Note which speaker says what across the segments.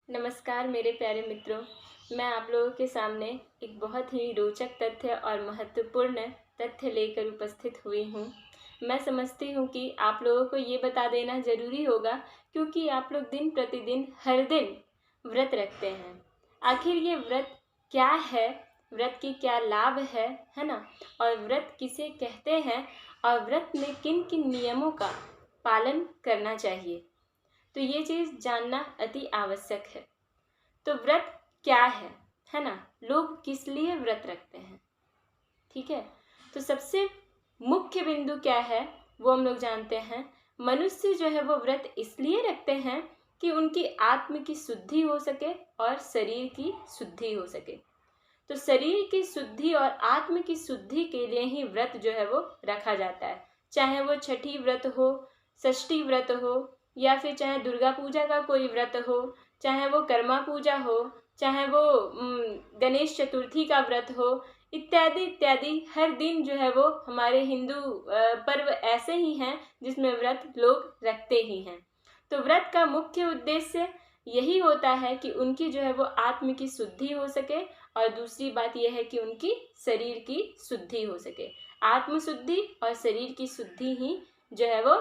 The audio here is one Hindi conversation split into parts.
Speaker 1: नमस्कार मेरे प्यारे मित्रों। मैं आप लोगों के सामने एक बहुत ही रोचक तथ्य और महत्वपूर्ण तथ्य लेकर उपस्थित हुई हूँ। मैं समझती हूँ कि आप लोगों को ये बता देना ज़रूरी होगा, क्योंकि आप लोग दिन प्रतिदिन हर दिन व्रत रखते हैं। आखिर ये व्रत क्या है, व्रत की क्या लाभ है ना? और व्रत किसे कहते हैं और व्रत में किन किन नियमों का पालन करना चाहिए, तो ये चीज़ जानना अति आवश्यक है। तो व्रत क्या है ना? लोग किस लिए व्रत रखते हैं, ठीक है? तो सबसे मुख्य बिंदु क्या है वो हम लोग जानते हैं। मनुष्य जो है वो व्रत इसलिए रखते हैं कि उनकी आत्म की शुद्धि हो सके और शरीर की शुद्धि हो सके। तो शरीर की शुद्धि और आत्म की शुद्धि के लिए ही व्रत जो है वो रखा जाता है। चाहे वो छठी व्रत हो, षष्ठी व्रत हो, या फिर चाहे दुर्गा पूजा का कोई व्रत हो, चाहे वो कर्मा पूजा हो, चाहे वो गणेश चतुर्थी का व्रत हो, इत्यादि इत्यादि। हर दिन जो है वो हमारे हिंदू पर्व ऐसे ही हैं जिसमें व्रत लोग रखते ही हैं। तो व्रत का मुख्य उद्देश्य यही होता है कि उनकी जो है वो आत्म की शुद्धि हो सके, और दूसरी बात यह है कि उनकी शरीर की शुद्धि हो सके। आत्म शुद्धि और शरीर की शुद्धि ही जो है वो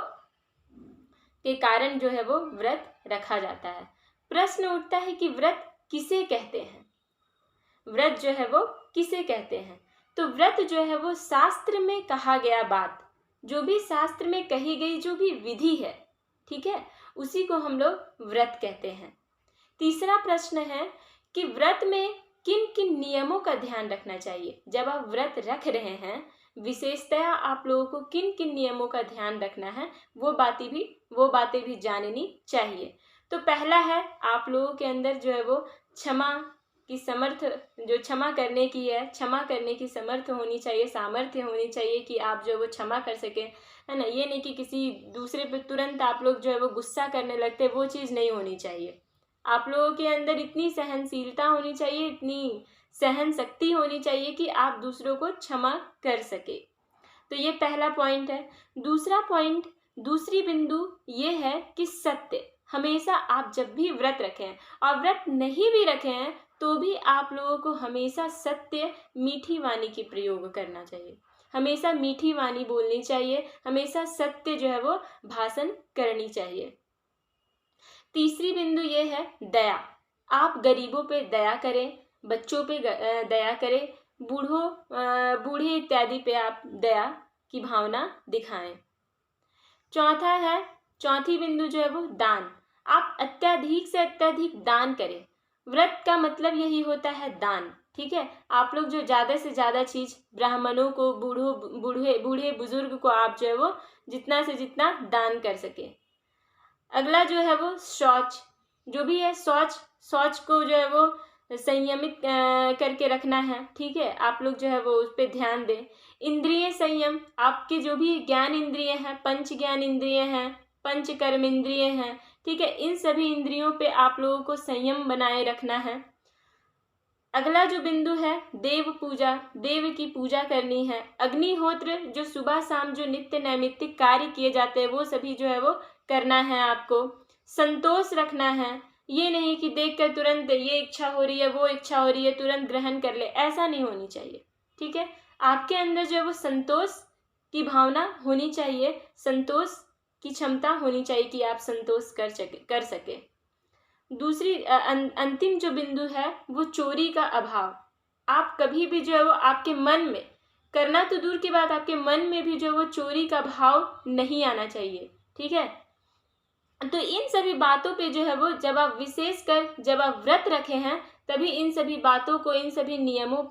Speaker 1: के कारण जो है वो व्रत रखा जाता है। प्रश्न उठता है कि व्रत किसे कहते हैं? व्रत जो है वो किसे कहते हैं? तो व्रत जो है वो शास्त्र में कहा गया बात, जो भी शास्त्र में कही गई जो भी विधि है, ठीक है, उसी को हम लोग व्रत कहते हैं। तीसरा प्रश्न है कि व्रत में किन किन नियमों का ध्यान रखना चाहिए। जब आप व्रत रख रहे हैं, विशेषतया आप लोगों को किन किन नियमों का ध्यान रखना है वो बातें भी जाननी चाहिए। तो पहला है, आप लोगों के अंदर जो है वो क्षमा की समर्थ, जो क्षमा करने की है, क्षमा करने की समर्थ होनी चाहिए, सामर्थ्य होनी चाहिए कि आप जो है वो क्षमा कर सकें, है ना? ये नहीं कि किसी दूसरे पे तुरंत आप लोग जो है वो गुस्सा करने लगते, वो चीज़ नहीं होनी चाहिए। आप लोगों के अंदर इतनी सहनशीलता होनी चाहिए, इतनी सहन शक्ति होनी चाहिए कि आप दूसरों को क्षमा कर सके। तो ये पहला पॉइंट है। दूसरा पॉइंट, दूसरी बिंदु ये है कि सत्य। हमेशा आप जब भी व्रत रखें और व्रत नहीं भी रखे हैं तो भी आप लोगों को हमेशा सत्य, मीठी वाणी की प्रयोग करना चाहिए। हमेशा मीठी वाणी बोलनी चाहिए, हमेशा सत्य जो है वो भाषण करनी चाहिए। तीसरी बिंदु ये है दया। आप गरीबों पे दया करें, बच्चों पे दया करें, बूढ़े इत्यादि पे आप दया की भावना दिखाएं। चौथी बिंदु जो है वो दान। आप अत्यधिक से अत्यधिक दान करें। व्रत का मतलब यही होता है दान, ठीक है? आप लोग जो ज़्यादा से ज़्यादा चीज़ ब्राह्मणों को, बूढ़े बुजुर्ग को आप जो है वो जितना से जितना दान कर सके। अगला जो है वो शौच, जो भी है शौच को जो है वो संयमित करके रखना है, ठीक है? आप लोग जो है वो उस पर ध्यान दें। इंद्रिय संयम, आपके जो भी ज्ञान इंद्रिय हैं, पंच ज्ञान इंद्रिय हैं, पंच कर्म इंद्रिय हैं, ठीक है, इन सभी इंद्रियों पे आप लोगों को संयम बनाए रखना है। अगला जो बिंदु है देव पूजा, देव की पूजा करनी है। अग्निहोत्र, जो सुबह शाम जो नित्य नैमित्तिक कार्य किए जाते हैं वो सभी जो है वो करना है आपको। संतोष रखना है, ये नहीं कि देखकर तुरंत ये इच्छा हो रही है, वो इच्छा हो रही है, तुरंत ग्रहण कर ले, ऐसा नहीं होनी चाहिए, ठीक है? आपके अंदर जो है वो संतोष की भावना होनी चाहिए, संतोष की क्षमता होनी चाहिए कि आप संतोष कर सके। दूसरी अंतिम जो बिंदु है वो चोरी का अभाव। आप कभी भी जो है वो आपके मन में, करना तो दूर की बात, आपके मन में भी जो है वो चोरी का भाव नहीं आना चाहिए, ठीक है? तो इन सभी बातों पे जो है वो जब आप विशेषकर जब आप व्रत रखे हैं तभी इन सभी बातों को, इन सभी नियमों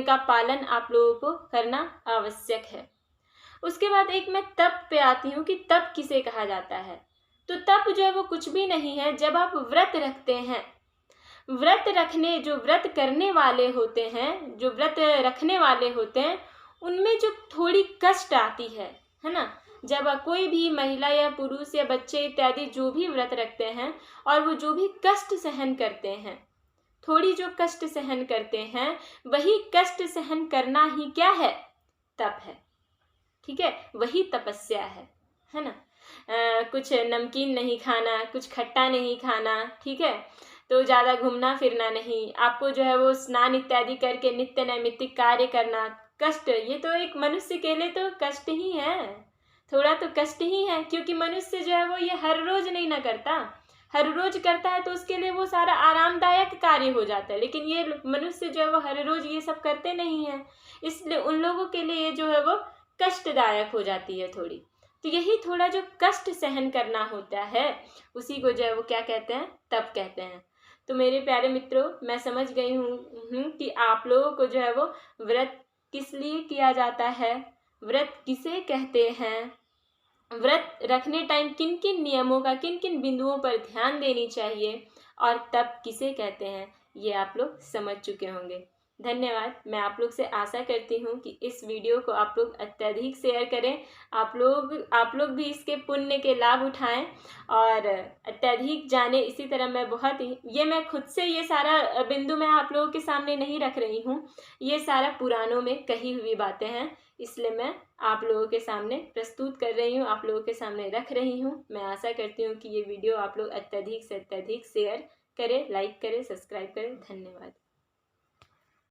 Speaker 1: का पालन आप लोगों को करना आवश्यक है। उसके बाद एक मैं तप पे आती हूँ कि तप किसे कहा जाता है। तो तप जो है वो कुछ भी नहीं है। जब आप व्रत रखते हैं, जो व्रत करने वाले होते हैं, जो व्रत रखने वाले होते हैं, उनमें जो थोड़ी कष्ट आती है ना? जब कोई भी महिला या पुरुष या बच्चे इत्यादि जो भी व्रत रखते हैं और वो जो भी कष्ट सहन करते हैं, थोड़ी जो कष्ट सहन करते हैं, वही कष्ट सहन करना ही क्या है? तप है, ठीक है? वही तपस्या है ना? कुछ नमकीन नहीं खाना, कुछ खट्टा नहीं खाना, ठीक है? तो ज़्यादा घूमना फिरना नहीं, आपको जो है वो स्नान इत्यादि करके नित्य नैमित्तिक कार्य करना। कष्ट, ये तो एक मनुष्य के लिए तो कष्ट ही है, थोड़ा तो कष्ट ही है, क्योंकि मनुष्य जो है वो ये हर रोज नहीं ना करता। हर रोज करता है तो उसके लिए वो सारा आरामदायक कार्य हो जाता है, लेकिन ये मनुष्य जो है वो हर रोज ये सब करते नहीं है, इसलिए उन लोगों के लिए जो है वो कष्टदायक हो जाती है थोड़ी। तो यही थोड़ा जो कष्ट सहन करना होता है, उसी को जो है वो क्या कहते हैं, तप कहते हैं। तो मेरे प्यारे मित्रों, मैं समझ गई हूँ कि आप लोगों को जो है वो व्रत किस लिए किया जाता है, व्रत किसे कहते हैं, व्रत रखने टाइम किन किन नियमों का, किन किन बिंदुओं पर ध्यान देनी चाहिए, और तप किसे कहते हैं, ये आप लोग समझ चुके होंगे। धन्यवाद। मैं आप लोग से आशा करती हूँ कि इस वीडियो को आप लोग अत्यधिक शेयर करें, आप लोग भी इसके पुण्य के लाभ उठाएं और अत्यधिक जाने। इसी तरह मैं मैं खुद से ये सारा बिंदु मैं आप लोगों के सामने नहीं रख रही हूँ, ये सारा पुराणों में कही हुई बातें हैं, इसलिए मैं आप लोगों के सामने प्रस्तुत कर रही हूँ, आप लोगों के सामने रख रही हूँ। मैं आशा करती हूँ कि ये वीडियो आप लोग अत्यधिक से अत्यधिक शेयर करें, लाइक करें, सब्सक्राइब करें। धन्यवाद।